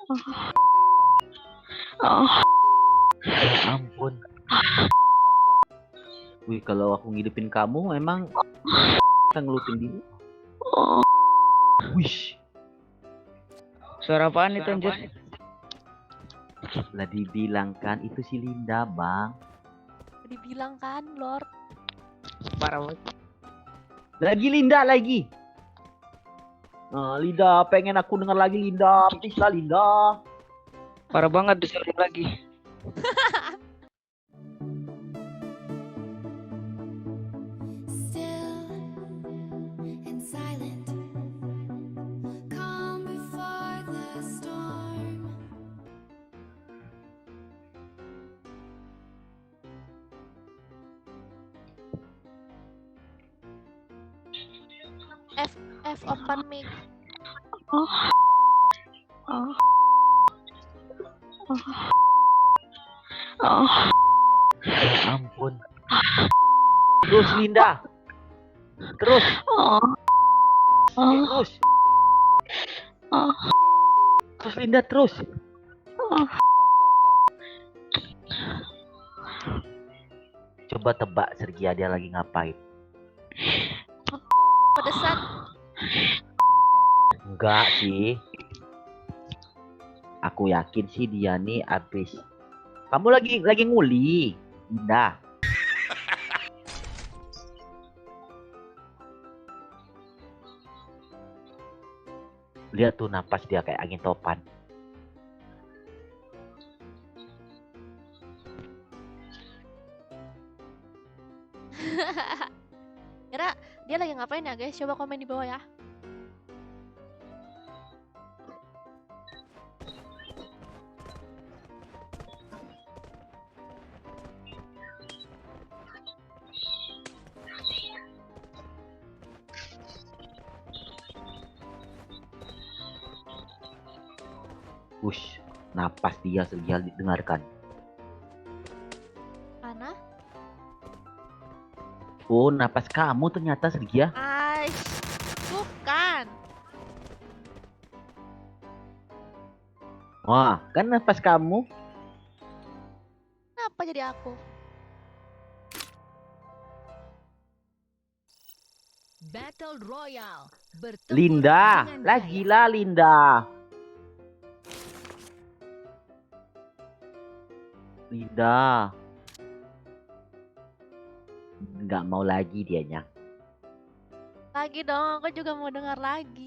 Ya ampun. Wih, kalau aku ngidupin kamu emang kita ngelupin diri. Wih, Suara apaan itu anjir? lah dibilang kan itu si Linda, Bang. Dibilang kan, Lord. Parah banget. Lagi Linda lagi. Nah, Linda, pengen aku dengar lagi Linda. Please lah Linda. Parah banget disuruh lagi. Still and silent, calm before the storm. F open mic. Ya ampun. Terus Linda. Terus. Terus. Terus Linda terus. Coba tebak Sergia dia lagi ngapain? Pedesan. Enggak sih. Aku yakin sih dia nih abis. Kamu lagi nguli, Linda. Lihat tuh napas dia kayak angin topan. Kira dia lagi ngapain ya, guys? Coba komen di bawah ya. Wush, napas dia Sergia dengarkan. Mana? Oh, napas kamu ternyata Sergia. Aish, bukan. Wah, kan napas kamu. Kenapa jadi aku? Battle Royale. Bertempur Linda, dengan lagi gaya. lah Linda. Linda. Nggak mau lagi dianya. Lagi dong, aku juga mau dengar lagi.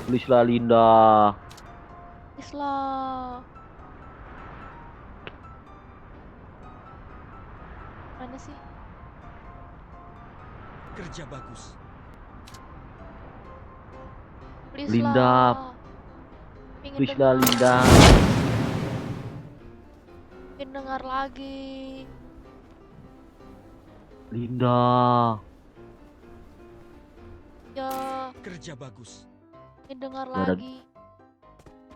Please lah Linda. Please loh. Mana sih? Kerja bagus. Please Linda. lah. Ingin Please lah dengar. Linda. Ingin dengar lagi. Linda. Ya, Kerja bagus. ingin dengar Gara- lagi.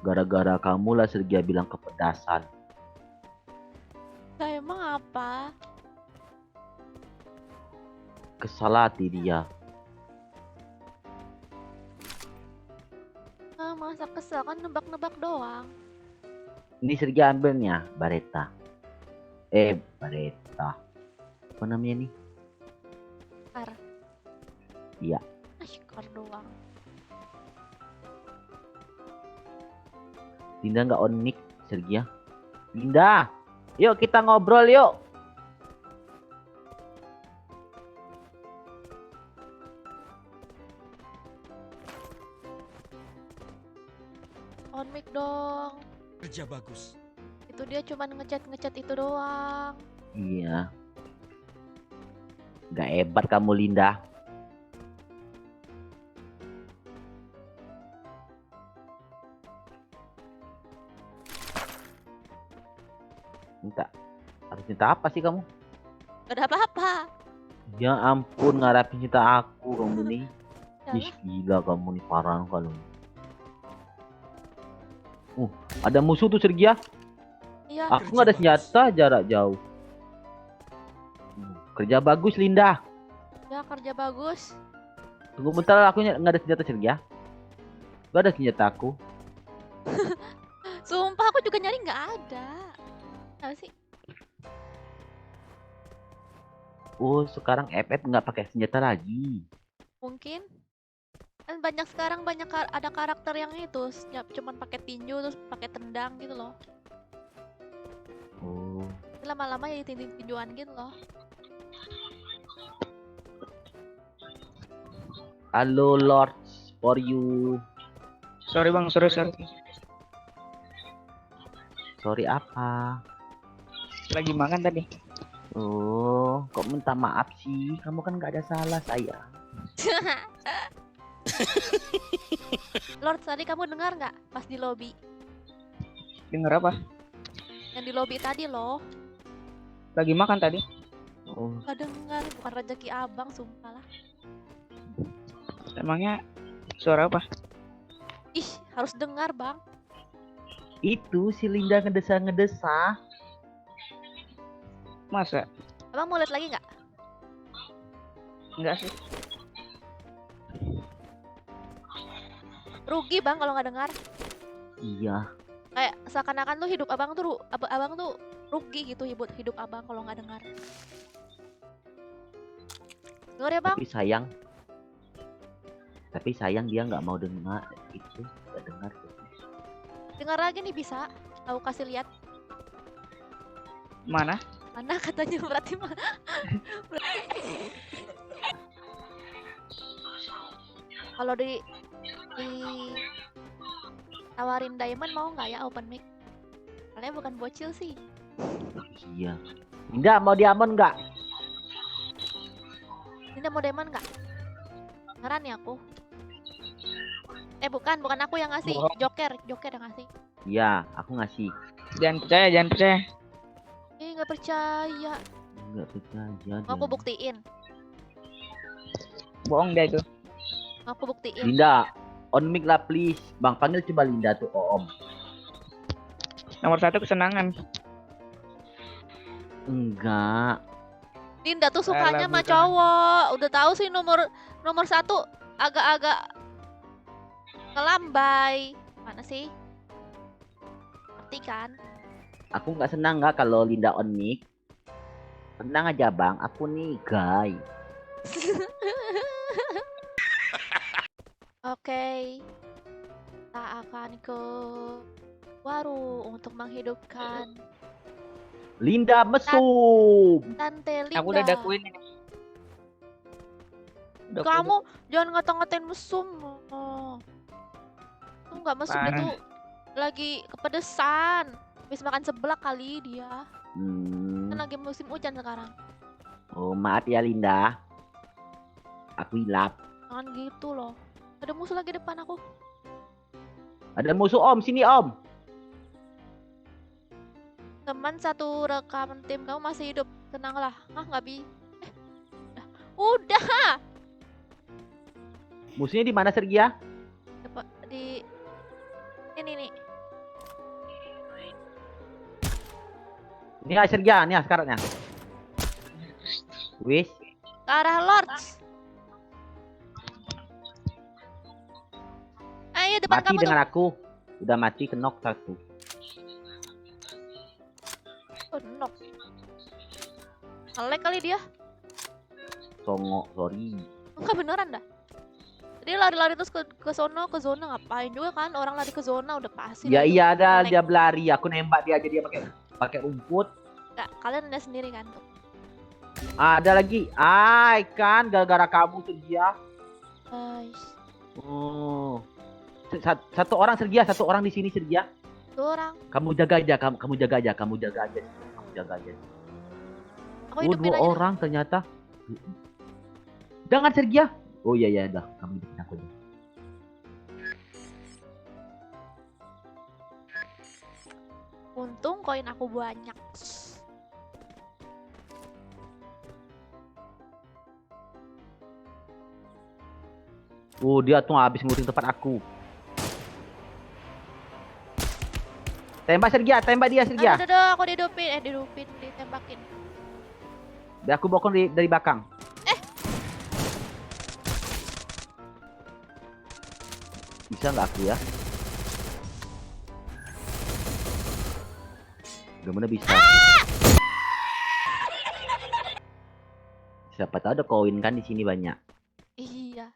Gara-gara kamu lah Sergia bilang kepedasan. Nah, emang apa? Kesal hati dia. Ah, masa kesel kan nebak-nebak doang. Ini Sergia ambilnya Baretta. Baretta. Apa namanya nih? Kar. Iya. Kar doang. Linda nggak on mic Sergia. Linda, yuk kita ngobrol yuk. On mic dong. Kerja bagus. Itu dia cuman ngechat itu doang. Iya. Nggak hebat kamu Linda. Harus minta apa sih kamu? Gak ada apa-apa. Ya ampun, ngarapin cinta aku kamu nih. Ya Ih, lah. gila kamu nih, parah kalau. Ada musuh tuh Sergia. Iya. Aku nggak ada senjata jarak jauh. Kerja bagus Linda. Ya, kerja bagus. Tunggu bentar, aku nggak ada senjata Sergia. Gak ada senjata aku. Sumpah aku juga nyari nggak ada. Apa sih? Oh, sekarang FF nggak pakai senjata lagi. Mungkin kan banyak sekarang ada karakter yang itu cuman pakai tinju terus pakai tendang gitu loh. Oh, Lama-lama jadi tinjuan gitu loh. halo Lords for you. Sorry bang, sorry. Sorry apa? Lagi makan tadi. Oh, kok minta maaf sih? Kamu kan nggak ada salah, sayang. Lord, tadi kamu dengar nggak pas di lobby? Dengar apa? Yang di lobby tadi loh. Lagi makan tadi. Oh, Gak dengar, bukan rezeki abang, sumpah lah. Emangnya suara apa? Ih, harus dengar bang. itu si Linda ngedesa-ngedesa. Masa? Abang mau lihat lagi nggak? Enggak sih. Rugi bang kalau nggak dengar. Iya, Kayak seakan-akan tuh hidup abang tuh abang tuh rugi gitu hidup abang kalau nggak dengar. Dengar ya bang? tapi sayang dia nggak mau dengar itu, nggak dengar. Dengar lagi nih bisa. Aku kasih lihat. Mana? Mana katanya berarti mana? Kalau di tawarin diamond mau nggak ya open mic? Kalian bukan bocil sih. Iya. Linda mau diamond nggak? Ini mau diamond nggak? Beneran ya aku? Bukan aku yang ngasih. Bohong. Joker yang ngasih. Iya, aku ngasih. Jangan percaya. Nggak percaya. Nggak percaya. Mau aku buktiin. Bohong dia itu. Mau aku buktiin. Linda, on mic lah please. Bang panggil coba Linda tuh, Om. Nomor 1 kesenangan. Enggak. Linda tuh sukanya sama bukan. cowok. Udah tahu sih nomor 1 agak-agak ngelambai. Mana sih? Ngerti kan? Aku nggak senang nggak kalau Linda on mic. Tenang aja bang, aku nih guy. Oke. Kita akan ke warung untuk menghidupkan Linda mesum. Tante Linda. Aku udah dakuin ini. Udah Kamu jangan ngata-ngatain mesum. Itu nggak mesum, Parah. itu lagi kepedesan. Habis makan seblak kali dia. Kan lagi musim hujan sekarang. Oh maaf ya Linda. Aku hilap. Jangan gitu loh. Ada musuh lagi depan aku. Ada musuh Om, sini Om. Teman satu rekaman tim kamu masih hidup. Tenanglah. Hah, nggak bi? Udah. Musuhnya di mana Sergia? Di ini nih. Ini ya Sergia, nih sekarang ya. Wis. Ke arah Lords. Ayo depan Mati kamu tuh. dengan aku. Udah mati kenok satu. Oh, knock. Nge-lag kali dia. Songok, sorry. Enggak beneran dah. Dia lari-lari terus ke zona ngapain juga kan, orang lari ke zona udah pasti. Ya dah itu iya ada nge-lag. dia berlari, aku nembak dia aja dia pakai rumput. Nggak, kalian udah sendiri kan tuh. Ada lagi. Kan gara-gara kamu Sergia. Guys, Oh. Satu orang Sergia, satu orang di sini Sergia. tuh orang. Kamu jaga aja. Kamu jaga aja. Aku Oh, hidupin dua aja. orang ternyata. Jangan Sergia. Oh iya dah, kamu hidupin aku aja. Untung koin aku banyak. Oh dia tuh habis ngurusin tempat aku. Tembak Sergia, tembak dia Sergia. Aduh, aku dihidupin, ditembakin. Biar aku bokong dari belakang. Bisa nggak aku ya? Gimana bisa? Siapa tahu ada koin kan di sini banyak. Iya.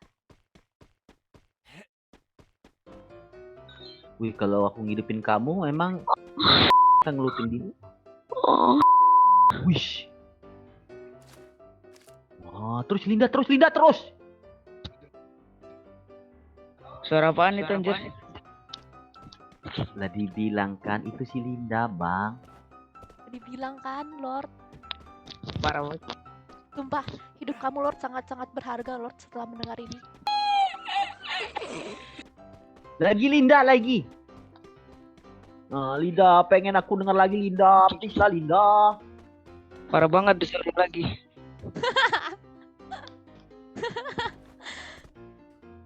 Wih, kalau aku ngidupin kamu, emang kita ngelutin diri. Wih. Wah, terus Linda, terus Linda, terus. Suara apaan itu anjir? Lah dibilang kan itu si Linda, Bang. Dibilang kan, Lord. Parah banget. Sumpah, hidup kamu, Lord, sangat-sangat berharga, Lord, setelah mendengar ini. Lagi Linda lagi. Nah, Linda, pengen aku dengar lagi Linda. Please lah Linda. Parah banget disuruh lagi.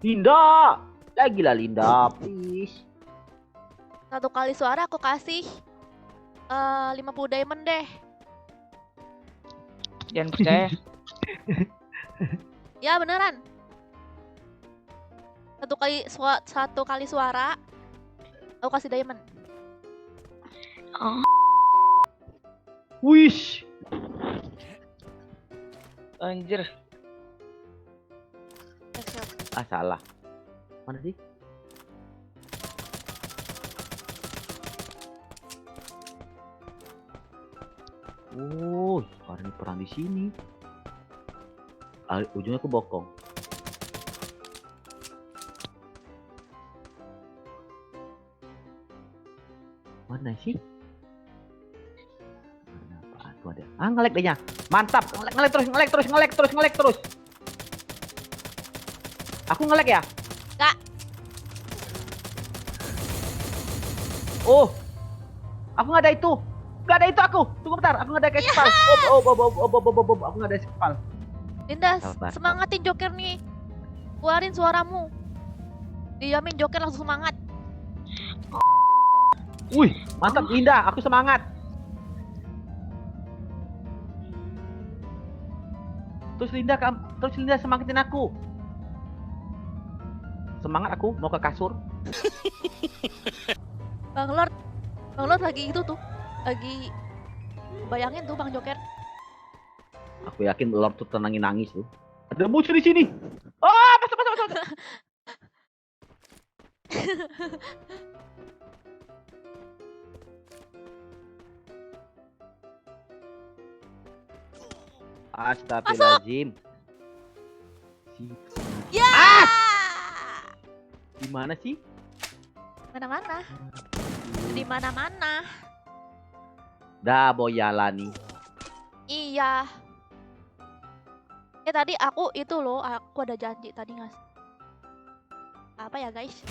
Linda. Lagi lah Linda, please. Satu kali suara aku kasih 50 diamond deh. Jangan percaya. Ya beneran. Satu kali suara aku kasih diamond. Wish. Anjir. Siap. Ah, salah. Mana sih? Oh, sekarang ini perang di sini. Ujungnya ke bokong. Mana sih? Mana apaan tuh ada? Ah, ngelek dehnya. Mantap. Ngelek terus, ngelek terus, ngelek terus, ngelek terus. Aku ngelek ya? Enggak. Oh. Aku nggak ada itu. Nggak ada itu aku. Tunggu bentar, aku nggak ada kespal. Aku nggak ada kespal. Linda, Sabar. semangatin Joker nih. Keluarin suaramu. Dijamin Joker langsung semangat. Wih, mantap Linda, aku semangat. Terus Linda semangatin aku. Semangat aku mau ke kasur. Bang Lord lagi itu tuh. Lagi bayangin tuh Bang Joker. Aku yakin Lord tuh tenangin nangis tuh. Ada musuh di sini. Oh, masuk. Astagfirullahaladzim. Ya. Di mana sih? Mana-mana. Di mana-mana. Dah boyala nih. Iya. Tadi aku itu loh, aku ada janji tadi nggak? Apa ya guys?